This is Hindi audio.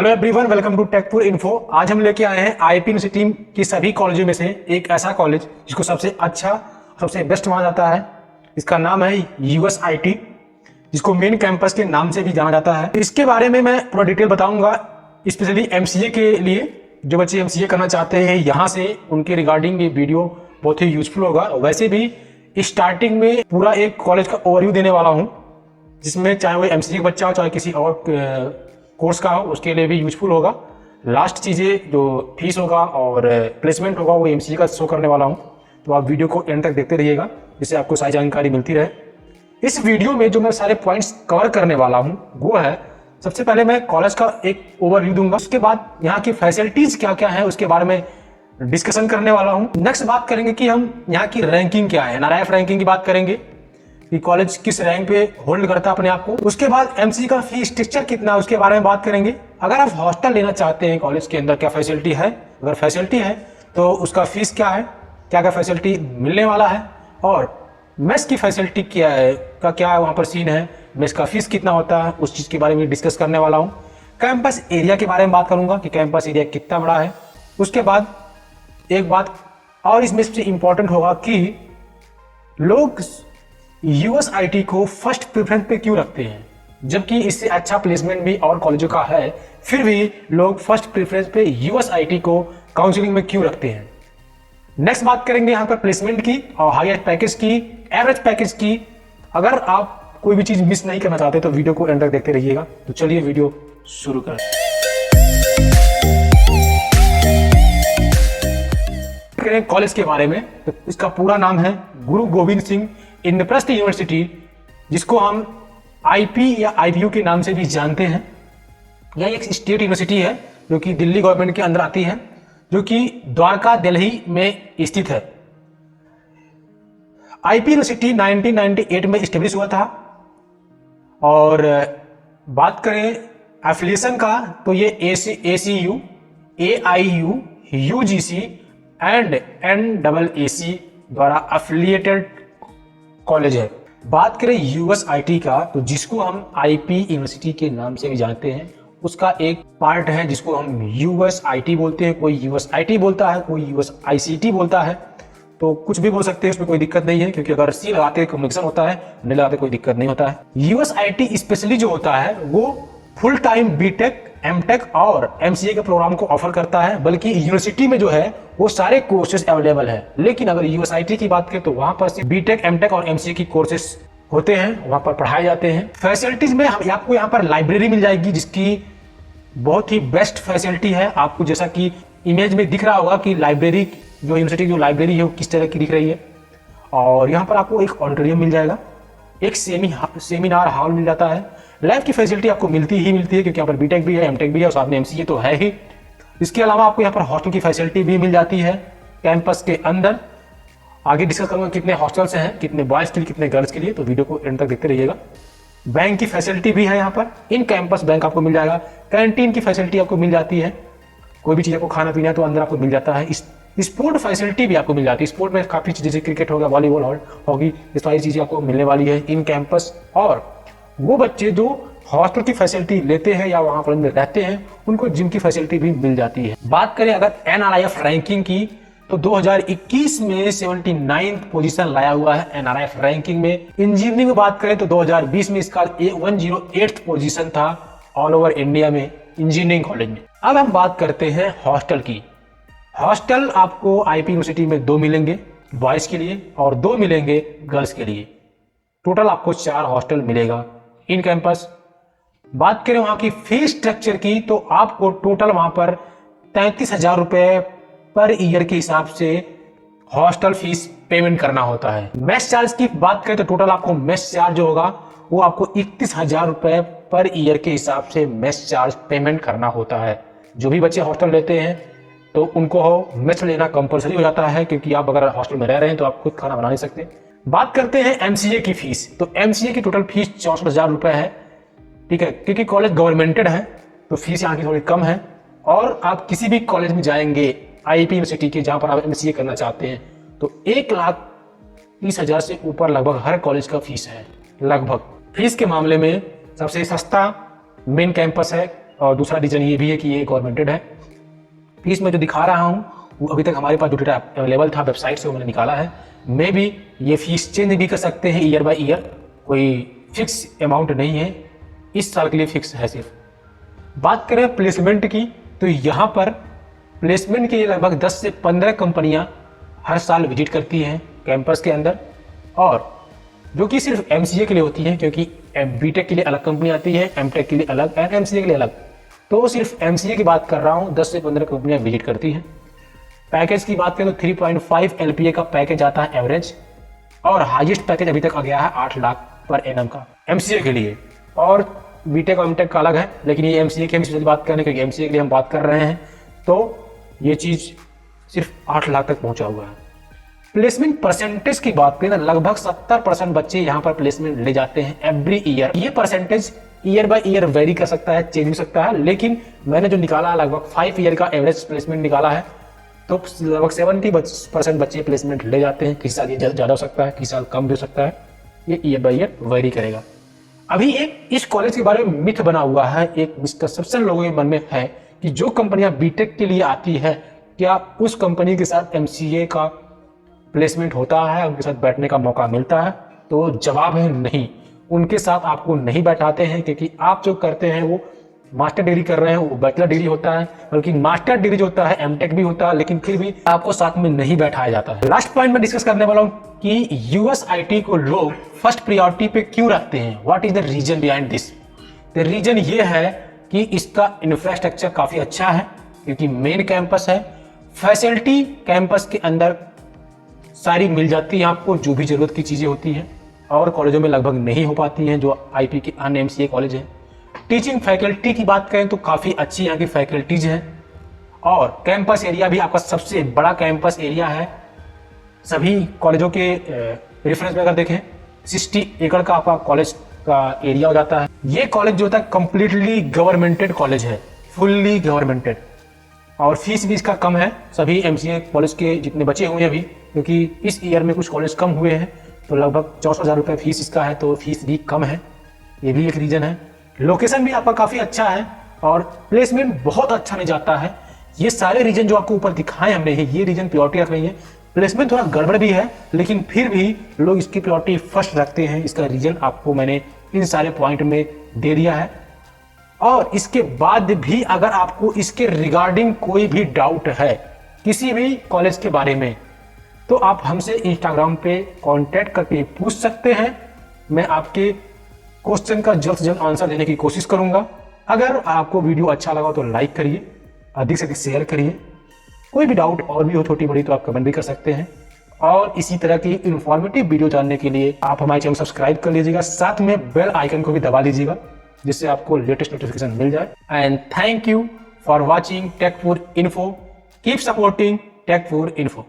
Hello everyone, welcome to Techpur info. आज हम लेके आए हैं आईपी यूनिवर्सिटी की सभी कॉलेजों में से एक ऐसा कॉलेज जिसको सबसे अच्छा, सबसे बेस्ट माना जाता है। इसका नाम है यूएसआईटी, जिसको मेन कैंपस के नाम से भी जाना जाता है। इसके बारे में मैं पूरा डिटेल बताऊंगा, स्पेशली एमसीए के लिए। जो बच्चे एमसीए करना चाहते हैं यहाँ से, उनके रिगार्डिंग ये वीडियो बहुत ही यूजफुल होगा। वैसे भी स्टार्टिंग में पूरा एक कॉलेज का ओवरव्यू देने वाला हूँ, जिसमें चाहे वो एमसीए का बच्चा हो चाहे किसी और कोर्स का हो, उसके लिए भी यूजफुल होगा। लास्ट चीज़ें जो फीस होगा और प्लेसमेंट होगा वो एमसीए का शो करने वाला हूँ, तो आप वीडियो को एंड तक देखते रहिएगा, जिससे आपको सारी जानकारी मिलती रहे। इस वीडियो में जो मैं सारे पॉइंट्स कवर करने वाला हूँ वो है, सबसे पहले मैं कॉलेज का एक ओवरव्यू दूंगा, उसके बाद यहाँ की फैसिलिटीज क्या क्या है उसके बारे में डिस्कशन करने वाला हूँ। नेक्स्ट बात करेंगे कि हम यहाँ की रैंकिंग क्या है, एनआरआईएफ रैंकिंग की बात करेंगे कि कॉलेज किस रैंक पे होल्ड करता है अपने आप को। उसके बाद एमसीए का फी स्ट्रक्चर कितना है उसके बारे में बात करेंगे। अगर आप हॉस्टल लेना चाहते हैं कॉलेज के अंदर, क्या फैसिलिटी है, अगर फैसिलिटी है तो उसका फीस क्या है, क्या क्या फैसिलिटी मिलने वाला है, और मेस की फैसिलिटी क्या है, क्या वहाँ पर सीन है, मेस का फीस कितना होता है, उस चीज़ के बारे में डिस्कस करने वाला हूँ। कैंपस एरिया के बारे में बात करूँगा कि कैंपस एरिया कितना बड़ा है। उसके बाद एक बात और इसमें सबसे इंपॉर्टेंट होगा कि लोग यूएसआईटी को फर्स्ट प्रेफरेंस पे क्यों रखते हैं, जबकि इससे अच्छा प्लेसमेंट भी और कॉलेजों का है, फिर भी लोग फर्स्ट प्रेफरेंस पे यूएसआईटी को काउंसलिंग में क्यों रखते हैं। नेक्स्ट बात करेंगे यहाँ पर प्लेसमेंट की और हाईएस्ट पैकेज की, एवरेज पैकेज की। अगर आप कोई भी चीज मिस नहीं करना चाहते तो वीडियो को एंड तक देखते रहिएगा। तो चलिए वीडियो शुरू करें। कॉलेज के बारे में, तो इसका पूरा नाम है गुरु गोविंद सिंह इंद्रप्रस्थ यूनिवर्सिटी, जिसको हम आईपी या आईपीयू के नाम से भी जानते हैं। यह एक स्टेट यूनिवर्सिटी है जो कि दिल्ली गवर्नमेंट के अंदर आती है, जो कि द्वारका दिल्ली में स्थित है। आईपी यूनिवर्सिटी 1998 में स्टेब्लिश हुआ था। और बात करें एफिलिएशन का, तो ये एसीयू, एआईयू, यूजीसी एंड एनडबलएसी द्वारा एफिलिएटेड कॉलेज है। बात करें यूएसआईटी का, तो जिसको हम आईपी यूनिवर्सिटी के नाम से भी जानते हैं, उसका एक पार्ट है जिसको हम यूएसआईटी बोलते हैं। कोई यूएसआईटी बोलता है, कोई यूएसआईसीटी बोलता है, तो कुछ भी बोल सकते हैं, उसमें कोई दिक्कत नहीं है, क्योंकि अगर सी लगाते कम्युनिकेशन होता है, नहीं लगाते कोई दिक्कत नहीं होता है। यूएसआईटी स्पेशली जो होता है वो फुल टाइम बीटेक, एमटेक और एमसीए के प्रोग्राम को ऑफर करता है, बल्कि यूनिवर्सिटी में जो है वो सारे कोर्सेज अवेलेबल है। लेकिन अगर यूएसआईटी की बात करें तो वहां पर सिर्फ बीटेक, एमटेक और एमसीए की कोर्सेज होते हैं, वहां पर पढ़ाए जाते हैं। फैसिलिटीज में आपको यहाँ पर लाइब्रेरी मिल जाएगी, जिसकी बहुत ही बेस्ट फैसिलिटी है। आपको जैसा कि इमेज में दिख रहा होगा कि लाइब्रेरी, जो यूनिवर्सिटी की जो लाइब्रेरी है वो किस तरह की दिख रही है। और यहाँ पर आपको एक ऑडिटोरियम मिल जाएगा, एक सेमिनार हॉल मिल जाता है। लैब की फैसिलिटी आपको मिलती है, क्योंकि यहाँ पर बीटेक भी है, एमटेक भी है और साथ में एमसीए तो है ही। इसके अलावा आपको यहाँ पर हॉस्टल की फैसिलिटी भी मिल जाती है कैंपस के अंदर। आगे डिस्कस करूंगा कितने हॉस्टल्स हैं, कितने बॉयज़ के लिए, कितने गर्ल्स के लिए, तो वीडियो को एंड तक देखते रहिएगा। बैंक की फैसिलिटी भी है यहाँ पर, इन कैंपस बैंक आपको मिल जाएगा। कैंटीन की फैसिलिटी आपको मिल जाती है, कोई भी चीज़ आपको खाना पीना है तो अंदर आपको मिल जाता है। स्पोर्ट फैसिलिटी भी आपको मिल जाती है, स्पोर्ट में काफ़ी चीज़ें, जैसे क्रिकेट हो गया, वॉलीबॉल, हॉकी, ये सारी चीज़ें आपको मिलने वाली है इन कैंपस। और वो बच्चे जो हॉस्टल की फैसिलिटी लेते हैं या वहाँ पर रहते हैं, उनको जिम की फैसिलिटी भी मिल जाती है। बात करें अगर एनआरआईएफ रैंकिंग की, तो 2021 में 79th पोजीशन लाया हुआ है एनआरआईएफ रैंकिंग में। इंजीनियरिंग में बात करें तो 2020 में इसका 108th पोजीशन था ऑल ओवर इंडिया में इंजीनियरिंग कॉलेज में। अब हम बात करते हैं हॉस्टल की। हॉस्टल आपको आईपी यूनिवर्सिटी में 2 मिलेंगे बॉयज के लिए और 2 मिलेंगे गर्ल्स के लिए। टोटल आपको 4 हॉस्टल मिलेगा इन कैंपस। बात करें वहां की फीस स्ट्रक्चर की, तो आपको टोटल वहां पर 33,000 रुपए पर ईयर के हिसाब से हॉस्टल फीस पेमेंट करना होता है। मेस चार्ज की बात करें तो टोटल आपको मेस चार्ज जो होगा वो आपको 31,000 रुपए पर ईयर के हिसाब से मेस चार्ज पेमेंट करना होता है। जो भी बच्चे हॉस्टल लेते हैं तो उनको मेस लेना कंपलसरी हो जाता है, क्योंकि आप अगर हॉस्टल में रह रहे हैं तो आप खुद खाना बना नहीं सकते। बात करते हैं एमसीए की फीस, तो एमसीए की टोटल फीस 64,000 रुपए है, ठीक है, क्योंकि कॉलेज गवर्नमेंटेड है तो फीस यहाँ की थोड़ी कम है। और आप किसी भी कॉलेज में जाएंगे आईपी यूनिवर्सिटी के, जहाँ पर आप एमसीए करना चाहते हैं, तो 1,30,000 से ऊपर लगभग हर कॉलेज का फीस है। लगभग फीस के मामले में सबसे सस्ता मेन कैंपस है और दूसरा रीजन ये भी है कि ये गवर्नमेंटेड है। फीस में जो दिखा रहा हूँ वो अभी तक हमारे पास जो डेटा अवेलेबल था वेबसाइट से वो मैंने निकाला है। मे भी ये फीस चेंज भी कर सकते हैं ईयर बाय ईयर, कोई फिक्स अमाउंट नहीं है, इस साल के लिए फिक्स है सिर्फ। बात करें प्लेसमेंट की तो यहाँ पर प्लेसमेंट के लिए लगभग 10 से 15 कंपनियाँ हर साल विजिट करती हैं कैंपस के अंदर, और जो कि सिर्फ एमसीए के लिए होती है, क्योंकि बीटेक के लिए अलग कंपनी आती है, एमटेक के लिए अलग एंड एमसीए के लिए अलग। तो सिर्फ एमसीए की बात कर रहा हूँ, 10 से 15 कंपनियां विजिट करती हैं। पैकेज की बात करें तो 3.5 LPA का पैकेज आता है एवरेज, और हाईएस्ट पैकेज अभी तक आ गया है 8 लाख पर एनम का एमसीए के लिए। और बीटेक और एमटेक का अलग है, लेकिन ये एमसीए की हम स्पेशली बात करें क्योंकि एमसीए के लिए हम बात कर रहे हैं, तो ये चीज़ सिर्फ 8 लाख तक पहुंचा हुआ है। प्लेसमेंट परसेंटेज की बात करें तो लगभग 70% बच्चे यहाँ पर प्लेसमेंट ले जाते हैं एवरी ईयर। ये percentage year by year very कर सकता है, चेंज हो सकता है, लेकिन मैंने जो निकाला लगभग 5 ईयर का एवरेज प्लेसमेंट निकाला है, तो लगभग 70% बच्चे प्लेसमेंट ले जाते हैं। किसी साल ये ज़्यादा हो सकता है, किसी साल कम भी हो सकता है, ये ईयर बाय ईयर वेरी करेगा। अभी एक इस कॉलेज के बारे में मिथ बना हुआ है, एक मिसकंसेप्शन लोगों के मन में है कि जो कंपनियां बीटेक के लिए आती है क्या उस कंपनी के साथ एमसीए का प्लेसमेंट होता है, उनके साथ बैठने का मौका मिलता है? तो जवाब है नहीं, उनके साथ आपको नहीं बैठाते हैं, क्योंकि आप जो करते हैं वो मास्टर डिग्री कर रहे हैं, वो बैचलर डिग्री होता है, बल्कि मास्टर डिग्री जो होता है एमटेक भी होता है, लेकिन फिर भी आपको साथ में नहीं बैठाया जाता है। लास्ट पॉइंट में डिस्कस करने वाला हूँ कि यूएसआईटी को लोग फर्स्ट प्रायोरिटी पे क्यों रखते हैं, what is the reason behind this. The reason ये है कि इसका इंफ्रास्ट्रक्चर काफी अच्छा है, क्योंकि मेन कैंपस है, फैसिलिटी कैंपस के अंदर सारी मिल जाती है आपको, जो भी जरूरत की चीजें होती हैं, और कॉलेजों में लगभग नहीं हो पाती हैं जो आईपी के अन्य एमसीए कॉलेज हैं। टीचिंग फैकल्टी की बात करें तो काफी अच्छी यहाँ की फैकल्टीज हैं, और कैंपस एरिया भी आपका सबसे बड़ा कैंपस एरिया है। सभी कॉलेजों के रेफरेंस में अगर देखें 60 एकड़ का आपका कॉलेज का एरिया हो जाता है। ये कॉलेज जो होता है कंप्लीटली गवर्नमेंटेड कॉलेज है, फुल्ली गवर्नमेंटेड, और फीस भी इसका कम है सभी एमसीए कॉलेज के जितने बचे हुए हैं अभी, क्योंकि इस ईयर में कुछ कॉलेज कम हुए हैं, तो लगभग 64,000 रुपये फीस इसका है, तो फीस भी कम है, ये भी एक रीजन है। लोकेशन भी आपका काफ़ी अच्छा है और प्लेसमेंट बहुत अच्छा नहीं जाता है। ये सारे रीजन जो आपको ऊपर दिखाए हमने, ये रीजन प्रायोरिटी रख रही है। प्लेसमेंट थोड़ा गड़बड़ भी है, लेकिन फिर भी लोग इसकी प्रायोरिटी फर्स्ट रखते हैं। इसका रीजन आपको मैंने इन सारे पॉइंट में दे दिया है। और इसके बाद भी अगर आपको इसके रिगार्डिंग कोई भी डाउट है किसी भी कॉलेज के बारे में, तो आप हमसे इंस्टाग्राम पे कांटेक्ट करके पूछ सकते हैं। मैं आपके क्वेश्चन का जल्द से जल्द आंसर देने की कोशिश करूंगा। अगर आपको वीडियो अच्छा लगा तो लाइक करिए, अधिक से अधिक शेयर करिए। कोई भी डाउट और भी हो छोटी बड़ी तो आप कमेंट भी कर सकते हैं। और इसी तरह की इन्फॉर्मेटिव वीडियो जानने के लिए आप हमारे चैनल सब्सक्राइब कर लीजिएगा, साथ में बेल आइकन को भी दबा लीजिएगा, जिससे आपको लेटेस्ट नोटिफिकेशन मिल जाए। And thank you for watching Techpur info. Keep supporting Techpur info.